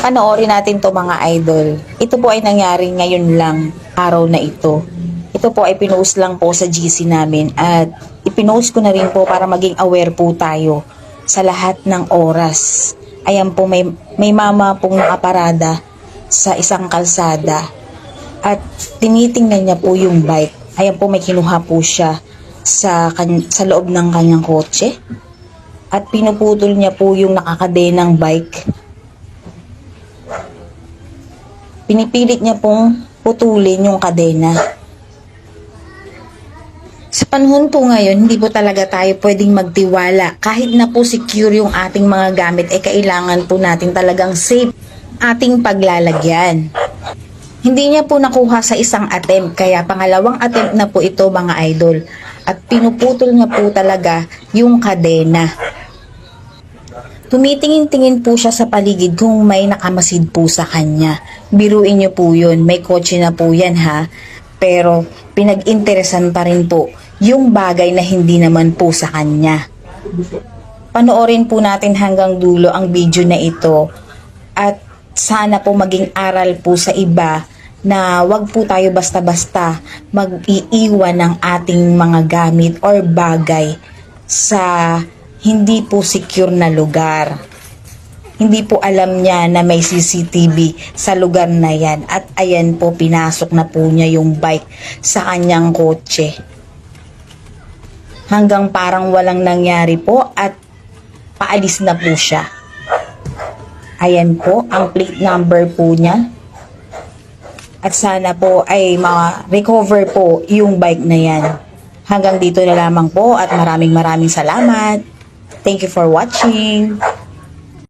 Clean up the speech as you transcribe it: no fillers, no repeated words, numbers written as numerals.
Panoorin natin to mga idol. Ito po ay nangyari ngayon lang, araw na ito. Ito po ay pinost lang po sa GC namin at ipinost ko na rin po para maging aware po tayo sa lahat ng oras. Ayan po, may mama pong nakaparada sa isang kalsada at tinitingnan niya po yung bike. Ayan po, may kinuha po siya sa loob ng kanyang kotse at pinuputol niya po yung nakakadenang bike. Pinipilit niya pong putulin yung kadena. Sa panahon po ngayon, hindi po talaga tayo pwedeng magtiwala. Kahit na po secure yung ating mga gamit, kailangan po natin talagang safe ating paglalagyan. Hindi niya po nakuha sa isang attempt, kaya pangalawang attempt na po ito mga idol. At pinuputol niya po talaga yung kadena. Tumitingin-tingin po siya sa paligid kung may nakamasid po sa kanya. Biruin niyo po yun, may kotse na po yan ha. Pero pinag-interesan pa rin po yung bagay na hindi naman po sa kanya. Panoorin po natin hanggang dulo ang video na ito. At sana po maging aral po sa iba na wag po tayo basta-basta mag-iiwan ng ating mga gamit or bagay sa hindi po secure na lugar. Hindi po alam niya na may CCTV sa lugar na yan. At ayan po, pinasok na po niya yung bike sa kanyang kotse. Hanggang parang walang nangyari po at paalis na po siya. Ayan po, ang plate number po niya. At sana po ay ma-recover po yung bike na yan. Hanggang dito na lamang po at maraming salamat. Thank you for watching.